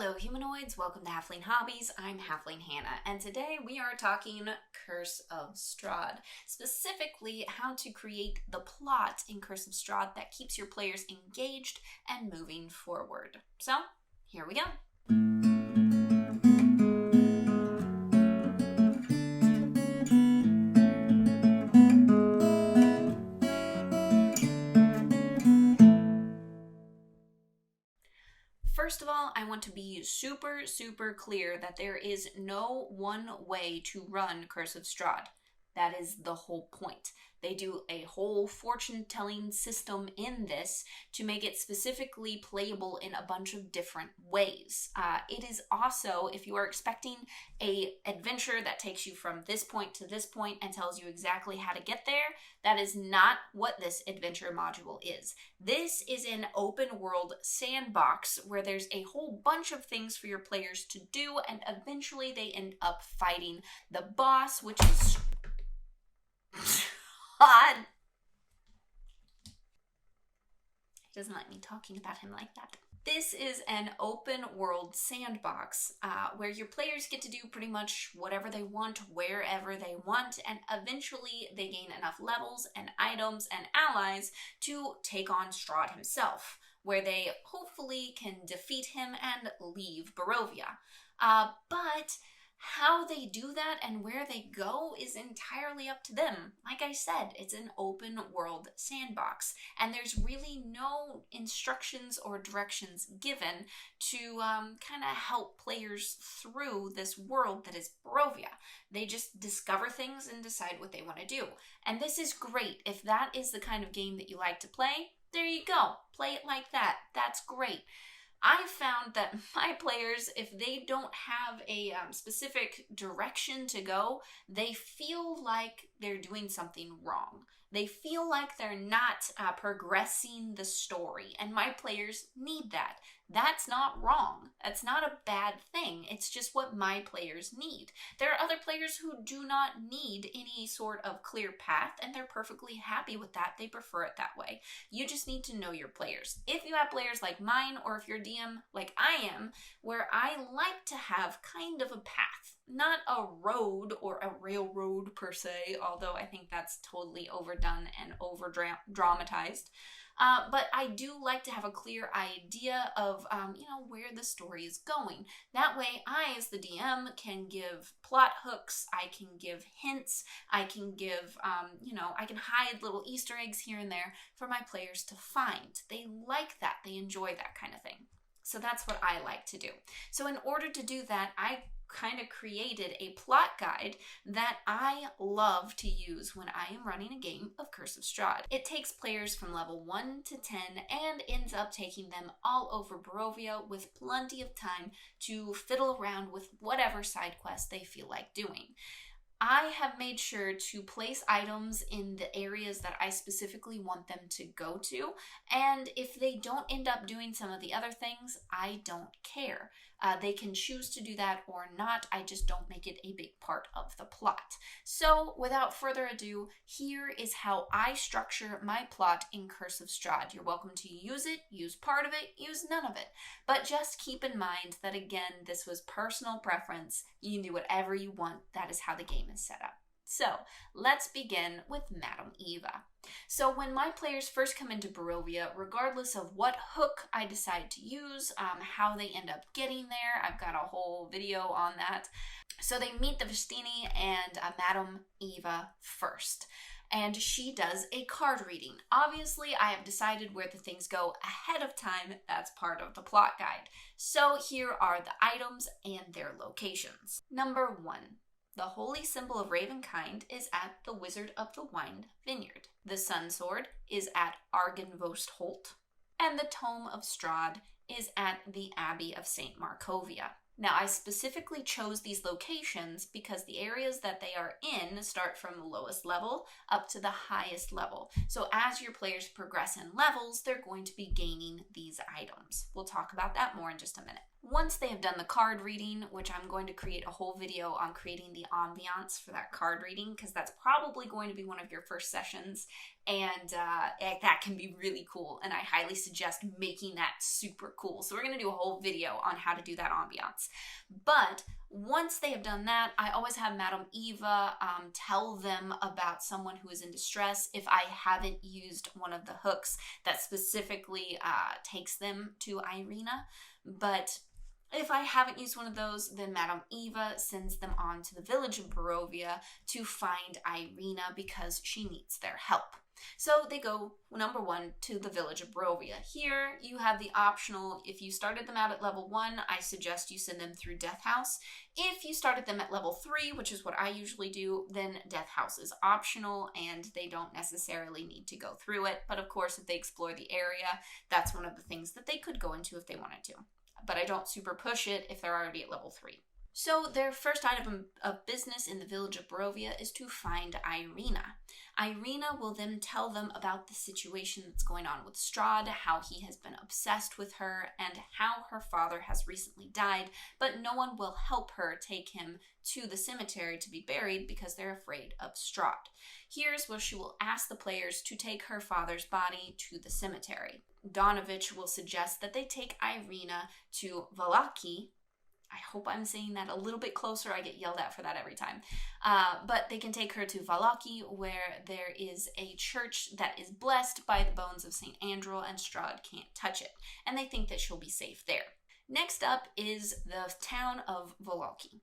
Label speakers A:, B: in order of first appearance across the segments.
A: Hello humanoids, welcome to Halfling Hobbies. I'm Halfling Hannah, and today we are talking CoS Strahd. Specifically, how to create the plot in CoS Strahd that keeps your players engaged and moving forward. So, here we go. First of all, I want to be super clear that there is no one way to run CoS Strahd. That is the whole point. They do a whole fortune-telling system in this to make it specifically playable in a bunch of different ways. It is also, if you are expecting an adventure that takes you from this point to this point and tells you exactly how to get there, that is not what this adventure module is. This is an open world sandbox where there's a whole bunch of things for your players to do, and eventually they end up fighting the boss, which is odd. He doesn't like me talking about him like that. This is an open world sandbox where your players get to do pretty much whatever they want, wherever they want, and eventually they gain enough levels and items and allies to take on Strahd himself, where they hopefully can defeat him and leave Rovia. But how they do that and where they go is entirely up to them. Like I said, it's an open world sandbox, and there's really no instructions or directions given to kind of help players through this world that is Rovia. They just discover things and decide what they want to do. And this is great. If that is the kind of game that you like to play, there you go. Play it like that. That's great. I've found that my players, if they don't have a specific direction to go, they feel like they're doing something wrong. They feel like they're not progressing the story, and my players need that. That's not wrong. That's not a bad thing. It's just what my players need. There are other players who do not need any sort of clear path, and they're perfectly happy with that. They prefer it that way. You just need to know your players. If you have players like mine, or if you're DM like I am, where I like to have kind of a path, not a road or a railroad per se, although I think that's totally overdone and over-dramatized. But I do like to have a clear idea of, where the story is going. That way, I, as the DM, can give plot hooks, I can give hints, I can give, I can hide little Easter eggs here and there for my players to find. They like that. They enjoy that kind of thing. So that's what I like to do. So in order to do that, I kind of created a plot guide that I love to use when I am running a game of CoS Strahd. It takes players from level 1 to 10 and ends up taking them all over Barovia with plenty of time to fiddle around with whatever side quest they feel like doing. I have made sure to place items in the areas that I specifically want them to go to, and if they don't end up doing some of the other things, I don't care. They can choose to do that or not. I just don't make it a big part of the plot. So, without further ado, here is how I structure my plot in CoS Strahd. You're welcome to use it, use part of it, use none of it. But just keep in mind that, again, this was personal preference. You can do whatever you want. That is how the game is set up. So, let's begin with Madam Eva. So when my players first come into Barovia, regardless of what hook I decide to use, how they end up getting there, I've got a whole video on that. So they meet the Vestini and Madam Eva first, and she does a card reading. Obviously, I have decided where the things go ahead of time. That's part of the plot guide. So here are the items and their locations. Number 1. The holy symbol of Ravenkind is at the Wizard of the Wine Vineyard. The Sun Sword is at Argenvost Holt. And the Tome of Strahd is at the Abbey of St. Markovia. Now, I specifically chose these locations because the areas that they are in start from the lowest level up to the highest level. So as your players progress in levels, they're going to be gaining these items. We'll talk about that more in just a minute. Once they have done the card reading, which I'm going to create a whole video on creating the ambiance for that card reading, because that's probably going to be one of your first sessions, and that can be really cool, and I highly suggest making that super cool. So we're going to do a whole video on how to do that ambiance. But once they have done that, I always have Madame Eva tell them about someone who is in distress if I haven't used one of the hooks that specifically takes them to Irina. But if I haven't used one of those, then Madame Eva sends them on to the village of Barovia to find Irina because she needs their help. So they go, number 1, to the village of Rovia. Here you have the optional, if you started them out at level 1, I suggest you send them through Death House. If you started them at level 3, which is what I usually do, then Death House is optional and they don't necessarily need to go through it. But of course, if they explore the area, that's one of the things that they could go into if they wanted to. But I don't super push it if they're already at level 3. So their first item of business in the village of Barovia is to find Irina. Irina will then tell them about the situation that's going on with Strahd, how he has been obsessed with her, and how her father has recently died, but no one will help her take him to the cemetery to be buried because they're afraid of Strahd. Here's where she will ask the players to take her father's body to the cemetery. Donovich will suggest that they take Irina to Valaki. I hope I'm saying that a little bit closer. I get yelled at for that every time. But they can take her to Valaki, where there is a church that is blessed by the bones of St. Andrew, and Strahd can't touch it. And they think that she'll be safe there. Next up is the town of Valaki.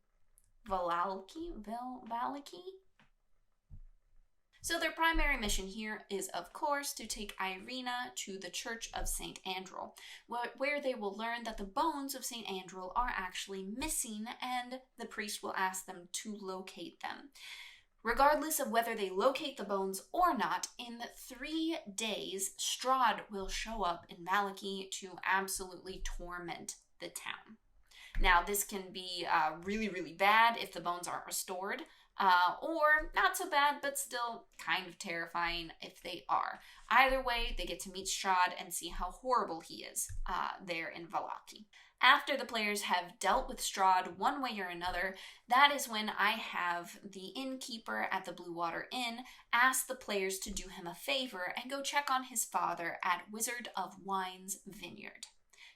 A: Valaki? So their primary mission here is, of course, to take Irina to the Church of St. Andrew, where they will learn that the bones of St. Andrew are actually missing, and the priest will ask them to locate them. Regardless of whether they locate the bones or not, in 3 days, Strahd will show up in Valaki to absolutely torment the town. Now, this can be really, really bad if the bones aren't restored, or not so bad, but still kind of terrifying if they are. Either way, they get to meet Strahd and see how horrible he is there in Valaki. After the players have dealt with Strahd one way or another, that is when I have the innkeeper at the Blue Water Inn ask the players to do him a favor and go check on his father at Wizard of Wine's vineyard.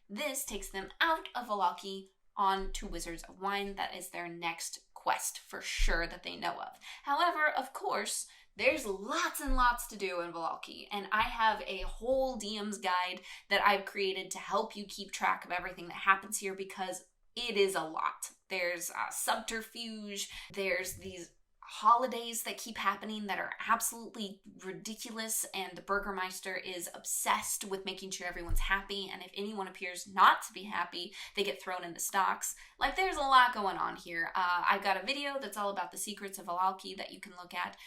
A: This takes them out of Valaki on to Wizards of Wine. That is their next quest for sure that they know of. However, of course, there's lots and lots to do in Valaki, and I have a whole DM's guide that I've created to help you keep track of everything that happens here because it is a lot. There's subterfuge, there's these holidays that keep happening that are absolutely ridiculous, and the Burgermeister is obsessed with making sure everyone's happy, and if anyone appears not to be happy, they get thrown in the stocks. Like, there's a lot going on here. I've got a video that's all about the secrets of Valaki that you can look at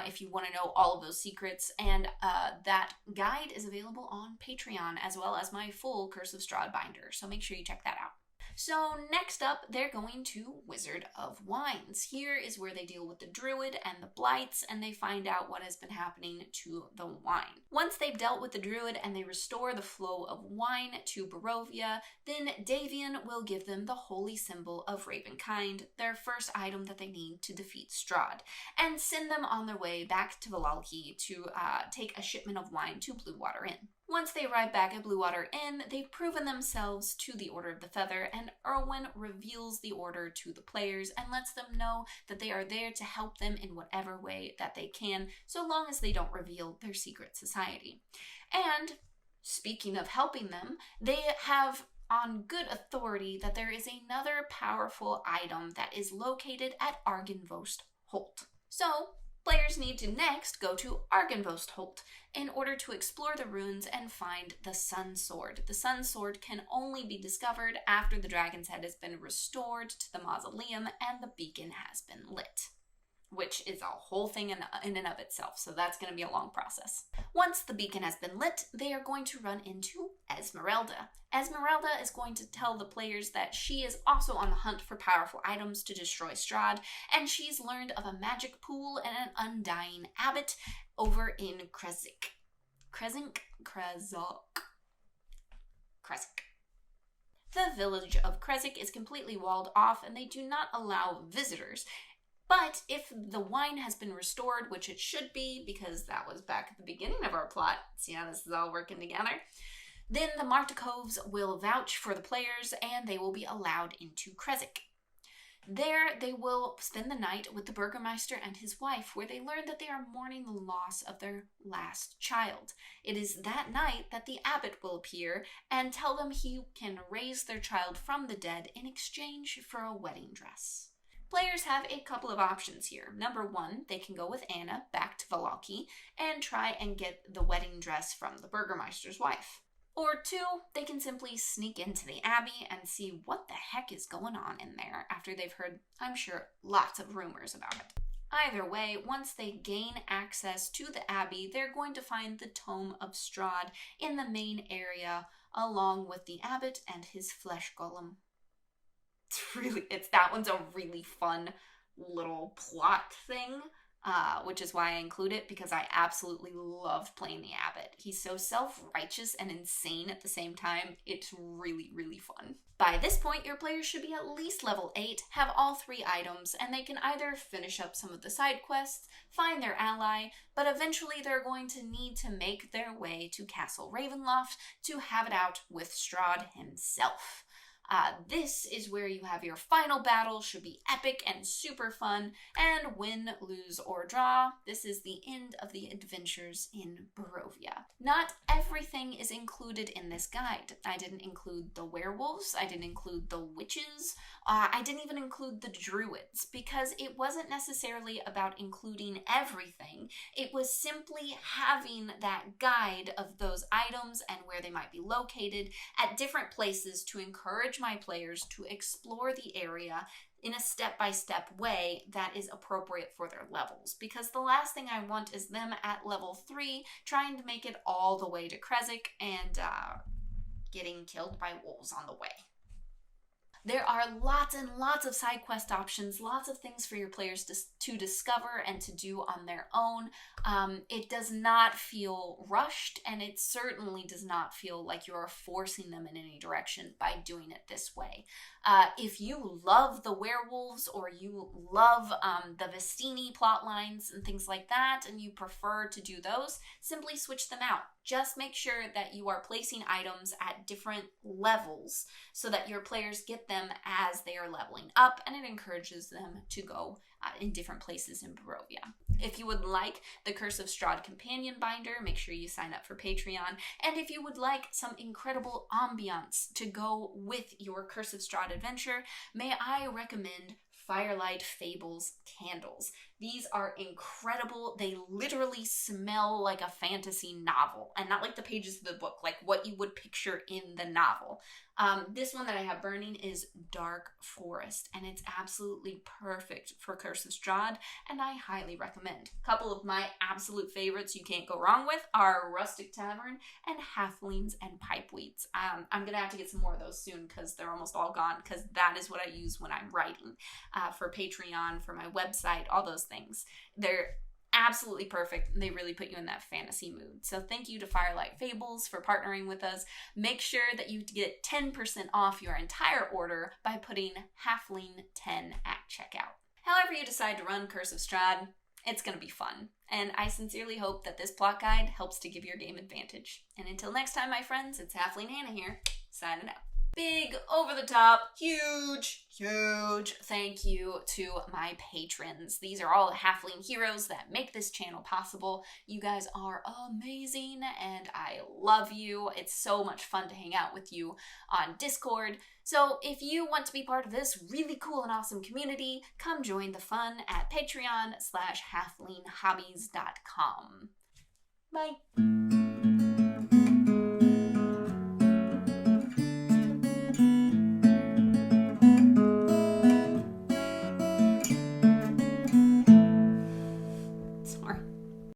A: if you want to know all of those secrets, and that guide is available on Patreon, as well as my full Curse of Strahd binder, so make sure you check that out. So next up, they're going to Wizard of Wines. Here is where they deal with the Druid and the Blights, and they find out what has been happening to the wine. Once they've dealt with the Druid and they restore the flow of wine to Barovia, then Davian will give them the holy symbol of Ravenkind, their first item that they need to defeat Strahd, and send them on their way back to Valaki to take a shipment of wine to Blue Water Inn. Once they arrive back at Blue Water Inn, they've proven themselves to the Order of the Feather, and Erwin reveals the order to the players and lets them know that they are there to help them in whatever way that they can, so long as they don't reveal their secret society. And speaking of helping them, they have on good authority that there is another powerful item that is located at Argynvost Holt. So players need to next go to Argynvost Holt in order to explore the ruins and find the Sun Sword. The Sun Sword can only be discovered after the dragon's head has been restored to the mausoleum and the beacon has been lit, which is a whole thing in and of itself, so that's going to be a long process. Once the beacon has been lit, they are going to run into Esmeralda. Esmeralda is going to tell the players that she is also on the hunt for powerful items to destroy Strahd, and she's learned of a magic pool and an undying abbot over in Krezk. The village of Krezk is completely walled off, and they do not allow visitors. But if the wine has been restored, which it should be, because that was back at the beginning of our plot, see how this is all working together, then the Martikovs will vouch for the players, and they will be allowed into Krezk. There, they will spend the night with the Burgermeister and his wife, where they learn that they are mourning the loss of their last child. It is that night that the abbot will appear and tell them he can raise their child from the dead in exchange for a wedding dress. Players have a couple of options here. Number one, they can go with Anna back to Valaki and try and get the wedding dress from the Burgermeister's wife. Or two, they can simply sneak into the Abbey and see what the heck is going on in there after they've heard, I'm sure, lots of rumors about it. Either way, once they gain access to the Abbey, they're going to find the Tome of Strahd in the main area, along with the abbot and his flesh golem. That one's a really fun little plot thing, which is why I include it, because I absolutely love playing the abbot. He's so self-righteous and insane at the same time. It's really, really fun. By this point, your players should be at least level 8, have all 3 items, and they can either finish up some of the side quests, find their ally, but eventually they're going to need to make their way to Castle Ravenloft to have it out with Strahd himself. This is where you have your final battle, should be epic and super fun, and win, lose, or draw, this is the end of the adventures in Rovia. Not everything is included in this guide. I didn't include the werewolves, I didn't include the witches, I didn't even include the druids, because it wasn't necessarily about including everything. It was simply having that guide of those items and where they might be located at different places to encourage my players to explore the area in a step-by-step way that is appropriate for their levels. Because the last thing I want is them at level 3 trying to make it all the way to Krezk and getting killed by wolves on the way. There are lots and lots of side quest options, lots of things for your players to discover and to do on their own. It does not feel rushed, and it certainly does not feel like you're forcing them in any direction by doing it this way. If you love the werewolves or you love the Vestini plot lines and things like that, and you prefer to do those, simply switch them out. Just make sure that you are placing items at different levels so that your players get them as they are leveling up, and it encourages them to go in different places in Barovia. If you would like the Curse of Strahd companion binder, make sure you sign up for Patreon. And if you would like some incredible ambiance to go with your Curse of Strahd adventure, may I recommend Firelight Fables candles. These are incredible. They literally smell like a fantasy novel, and not like the pages of the book, like what you would picture in the novel. This one that I have burning is Dark Forest, and it's absolutely perfect for Curse of Strahd, and I highly recommend. A couple of my absolute favorites you can't go wrong with are Rustic Tavern and Halflings and Pipeweeds. I'm gonna have to get some more of those soon because they're almost all gone, because that is what I use when I'm writing for Patreon, for my website, all those things. They're absolutely perfect. They really put you in that fantasy mood. So thank you to Firelight Fables for partnering with us. Make sure that you get 10% off your entire order by putting Halfling 10 at checkout. However you decide to run Curse of Strahd, it's going to be fun. And I sincerely hope that this plot guide helps to give your game advantage. And until next time, my friends, it's Halfling Hannah here, signing out. Big, over-the-top, huge thank you to my patrons. These are all the Halfling heroes that make this channel possible. You guys are amazing, and I love you. It's so much fun to hang out with you on Discord. So if you want to be part of this really cool and awesome community, come join the fun at patreon.com/halflinghobbies.com. Bye.